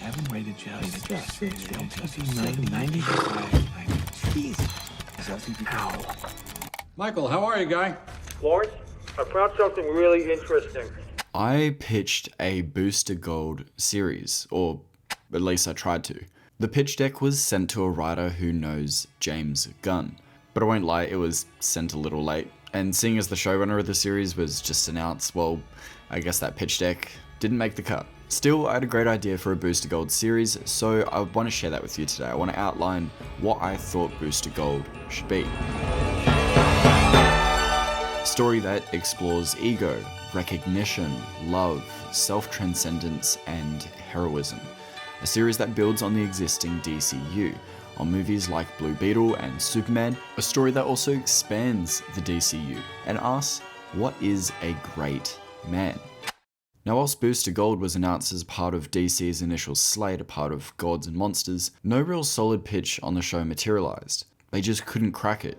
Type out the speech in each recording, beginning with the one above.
haven't rated just 95. Jesus. Ow. Michael, how are you, guy? Lawrence, I found something really interesting. I pitched a Booster Gold series, or at least I tried to. The pitch deck was sent to a writer who knows James Gunn, but I won't lie, it was sent a little late. And seeing as the showrunner of the series was just announced, well, I guess that pitch deck didn't make the cut. Still, I had a great idea for a Booster Gold series, so I want to share that with you today. I want to outline what I thought Booster Gold should be. A story that explores ego, recognition, love, self-transcendence, and heroism. A series that builds on the existing DCU, on movies like Blue Beetle and Superman. A story that also expands the DCU and asks, what is a great man? Now, whilst Booster Gold was announced as part of DC's initial slate, a part of Gods and Monsters, no real solid pitch on the show materialized. They just couldn't crack it.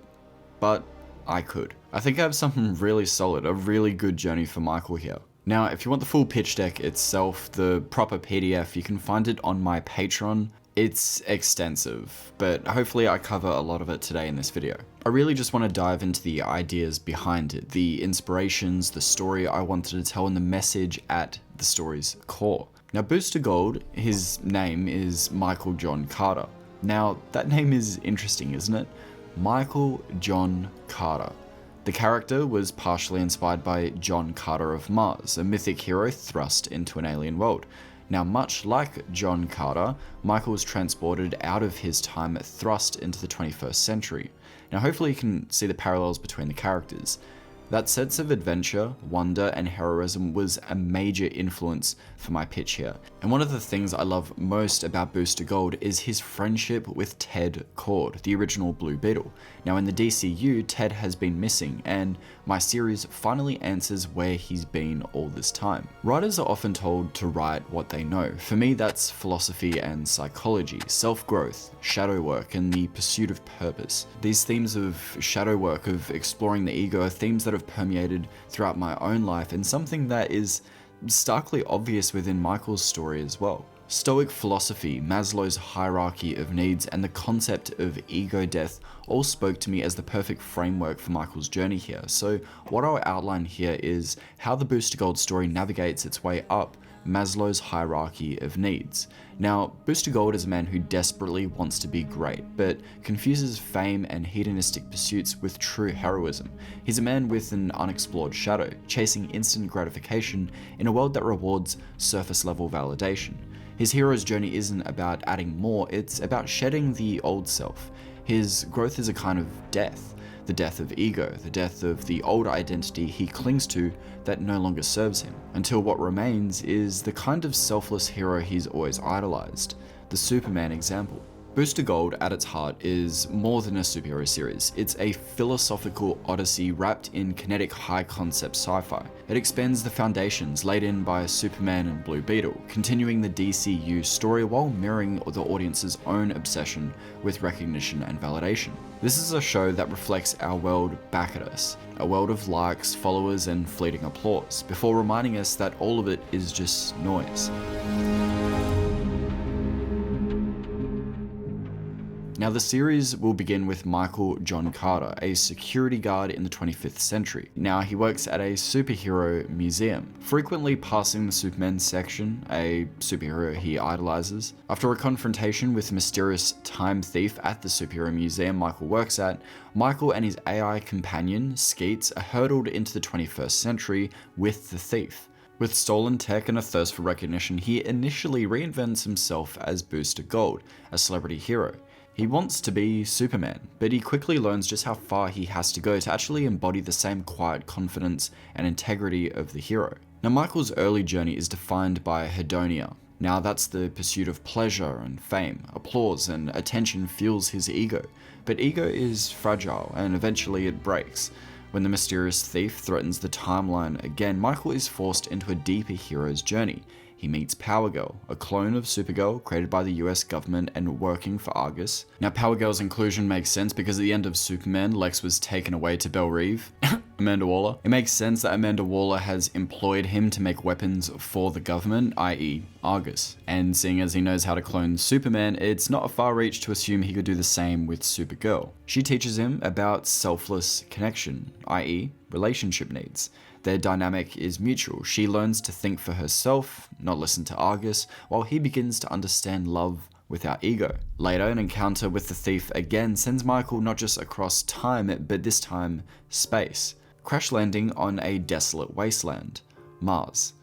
But I could. I think I have something really solid, a really good journey for Michael here. Now, if you want the full pitch deck itself, the proper PDF, you can find it on my Patreon. It's extensive, but hopefully I cover a lot of it today in this video. I really just want to dive into the ideas behind it, the inspirations, the story I wanted to tell, and the message at the story's core. Now, Booster Gold, his name is Michael John Carter. Now, that name is interesting, isn't it? Michael John Carter. The character was partially inspired by John Carter of Mars, a mythic hero thrust into an alien world. Now, much like John Carter, Michael was transported out of his time thrust into the 21st century. Now, hopefully you can see the parallels between the characters. That sense of adventure, wonder, and heroism was a major influence for my pitch here. And one of the things I love most about Booster Gold is his friendship with Ted Kord, the original Blue Beetle. Now, in the DCU, Ted has been missing, and my series finally answers where he's been all this time. Writers are often told to write what they know. For me, that's philosophy and psychology, self-growth, shadow work, and the pursuit of purpose. These themes of shadow work, of exploring the ego, are themes that have permeated throughout my own life, and something that is starkly obvious within Michael's story as well. Stoic philosophy, Maslow's hierarchy of needs, and the concept of ego death all spoke to me as the perfect framework for Michael's journey here. So what I'll outline here is how the Booster Gold story navigates its way up Maslow's hierarchy of needs. Now, Booster Gold is a man who desperately wants to be great, but confuses fame and hedonistic pursuits with true heroism. He's a man with an unexplored shadow, chasing instant gratification in a world that rewards surface-level validation. His hero's journey isn't about adding more, it's about shedding the old self. His growth is a kind of death. The death of ego, the death of the old identity he clings to that no longer serves him, until what remains is the kind of selfless hero he's always idolized, the Superman example. Booster Gold, at its heart, is more than a superhero series. It's a philosophical odyssey wrapped in kinetic high-concept sci-fi. It expands the foundations laid in by Superman and Blue Beetle, continuing the DCU story while mirroring the audience's own obsession with recognition and validation. This is a show that reflects our world back at us, a world of likes, followers, and fleeting applause, before reminding us that all of it is just noise. Now, the series will begin with Michael John Carter, a security guard in the 25th century. Now, he works at a superhero museum, frequently passing the Superman section, a superhero he idolizes. After a confrontation with a mysterious time thief at the superhero museum Michael works at, Michael and his AI companion, Skeets, are hurtled into the 21st century with the thief. With stolen tech and a thirst for recognition, he initially reinvents himself as Booster Gold, a celebrity hero. He wants to be Superman, but he quickly learns just how far he has to go to actually embody the same quiet confidence and integrity of the hero. Now, Michael's early journey is defined by hedonia. Now, that's the pursuit of pleasure and fame, applause and attention fuels his ego. But ego is fragile, and eventually it breaks. When the mysterious thief threatens the timeline again, Michael is forced into a deeper hero's journey. He meets Power Girl, a clone of Supergirl created by the US government and working for Argus. Now, Power Girl's inclusion makes sense because at the end of Superman, Lex was taken away to Belle Reve. Amanda Waller. It makes sense that Amanda Waller has employed him to make weapons for the government, i.e. Argus. And seeing as he knows how to clone Superman, it's not a far reach to assume he could do the same with Supergirl. She teaches him about selfless connection, i.e. relationship needs. Their dynamic is mutual. She learns to think for herself, not listen to Argus, while he begins to understand love without ego. Later, an encounter with the thief again sends Michael not just across time, but this time space, crash landing on a desolate wasteland, Mars.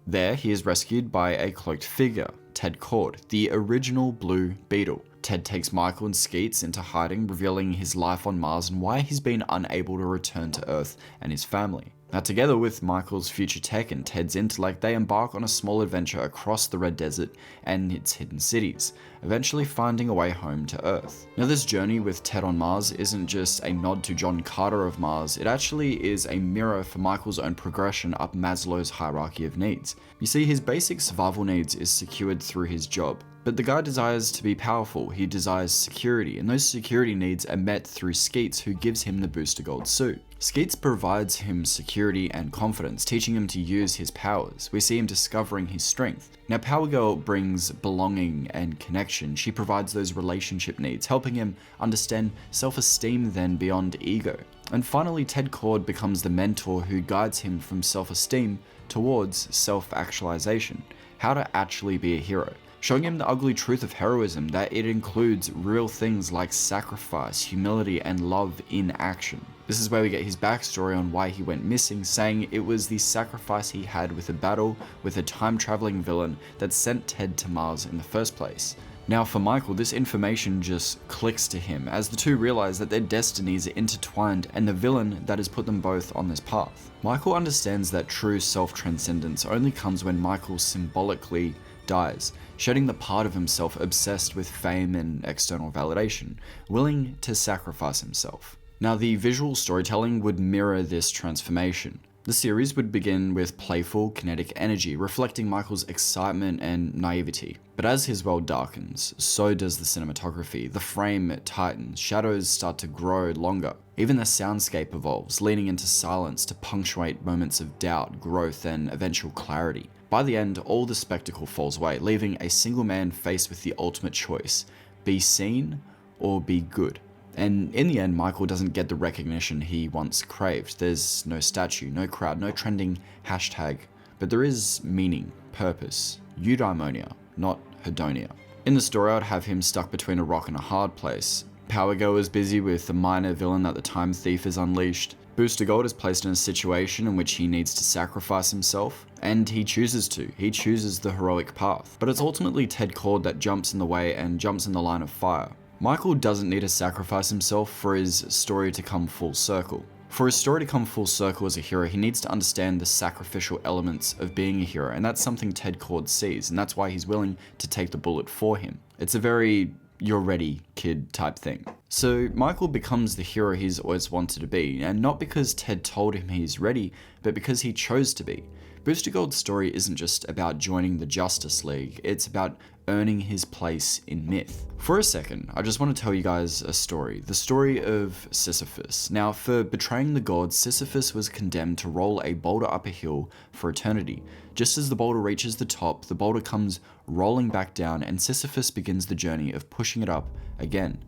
There, he is rescued by a cloaked figure, Ted Kord, the original Blue Beetle. Ted takes Michael and Skeets into hiding, revealing his life on Mars and why he's been unable to return to Earth and his family. Now, together with Michael's future tech and Ted's intellect, they embark on a small adventure across the Red Desert and its hidden cities, eventually finding a way home to Earth. Now, this journey with Ted on Mars isn't just a nod to John Carter of Mars, it actually is a mirror for Michael's own progression up Maslow's hierarchy of needs. You see, his basic survival needs is secured through his job. But the guy desires to be powerful, he desires security, and those security needs are met through Skeets, who gives him the Booster Gold suit. Skeets provides him security and confidence, teaching him to use his powers. We see him discovering his strength. Now, Power Girl brings belonging and connection. She provides those relationship needs, helping him understand self-esteem then beyond ego. And finally, Ted Kord becomes the mentor who guides him from self-esteem towards self-actualization, how to actually be a hero, showing him the ugly truth of heroism, that it includes real things like sacrifice, humility, and love in action. This is where we get his backstory on why he went missing, saying it was the sacrifice he had with a battle with a time-traveling villain that sent Ted to Mars in the first place. Now for Michael, this information just clicks to him as the two realize that their destinies are intertwined and the villain that has put them both on this path. Michael understands that true self-transcendence only comes when Michael symbolically dies, shedding the part of himself obsessed with fame and external validation, willing to sacrifice himself. Now, the visual storytelling would mirror this transformation. The series would begin with playful, kinetic energy, reflecting Michael's excitement and naivety. But as his world darkens, so does the cinematography. The frame tightens, shadows start to grow longer. Even the soundscape evolves, leaning into silence to punctuate moments of doubt, growth, and eventual clarity. By the end, all the spectacle falls away, leaving a single man faced with the ultimate choice: be seen or be good. And in the end, Michael doesn't get the recognition he once craved. There's no statue, no crowd, no trending hashtag, but there is meaning, purpose, eudaimonia, not hedonia. In the story, I'd have him stuck between a rock and a hard place. Power Girl is busy with the minor villain that the Time Thief is unleashed. Booster Gold is placed in a situation in which he needs to sacrifice himself, and he chooses to. He chooses the heroic path. But it's ultimately Ted Kord that jumps in the way and jumps in the line of fire. Michael doesn't need to sacrifice himself for his story to come full circle. For his story to come full circle as a hero, he needs to understand the sacrificial elements of being a hero, and that's something Ted Kord sees, and that's why he's willing to take the bullet for him. It's a very "you're ready, kid" type thing. So Michael becomes the hero he's always wanted to be, and not because Ted told him he's ready, but because he chose to be. Booster Gold's story isn't just about joining the Justice League, it's about earning his place in myth. For a second, I just want to tell you guys a story. The story of Sisyphus. Now, for betraying the gods, Sisyphus was condemned to roll a boulder up a hill for eternity. Just as the boulder reaches the top, the boulder comes rolling back down, and Sisyphus begins the journey of pushing it up again.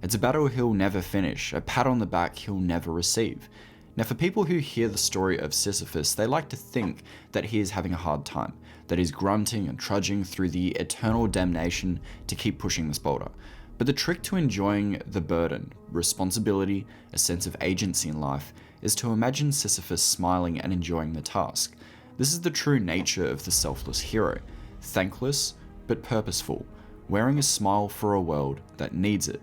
It's a battle he'll never finish, a pat on the back he'll never receive. Now, for people who hear the story of Sisyphus, they like to think that he is having a hard time, that he's grunting and trudging through the eternal damnation to keep pushing this boulder. But the trick to enjoying the burden, responsibility, a sense of agency in life, is to imagine Sisyphus smiling and enjoying the task. This is the true nature of the selfless hero, thankless but purposeful, wearing a smile for a world that needs it.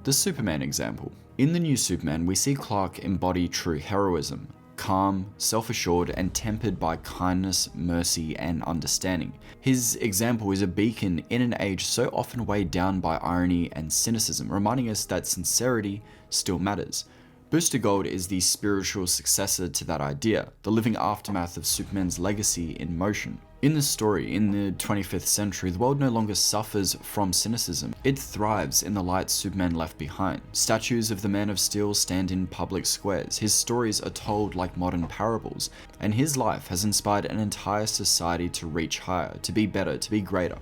The Superman example. In the new Superman, we see Clark embody true heroism, calm, self-assured, and tempered by kindness, mercy, and understanding. His example is a beacon in an age so often weighed down by irony and cynicism, reminding us that sincerity still matters. Booster Gold is the spiritual successor to that idea, the living aftermath of Superman's legacy in motion. In this story, in the 25th century, the world no longer suffers from cynicism. It thrives in the light Superman left behind. Statues of the Man of Steel stand in public squares. His stories are told like modern parables, and his life has inspired an entire society to reach higher, to be better, to be greater.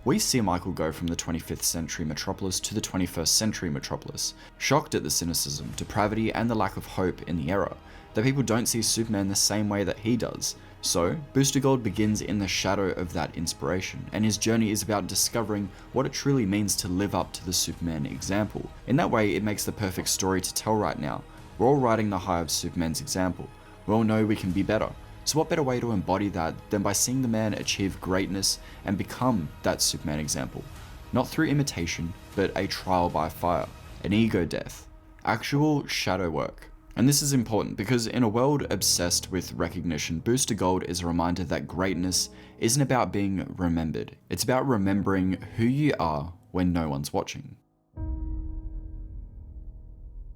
We see Michael go from the 25th century metropolis to the 21st century metropolis, shocked at the cynicism, depravity, and the lack of hope in the era, that people don't see Superman the same way that he does. So, Booster Gold begins in the shadow of that inspiration, and his journey is about discovering what it truly means to live up to the Superman example. In that way, it makes the perfect story to tell right now. We're all riding the high of Superman's example. We all know we can be better. So what better way to embody that than by seeing the man achieve greatness and become that Superman example? Not through imitation, but a trial by fire, an ego death, actual shadow work. And this is important because in a world obsessed with recognition, Booster Gold is a reminder that greatness isn't about being remembered. It's about remembering who you are when no one's watching.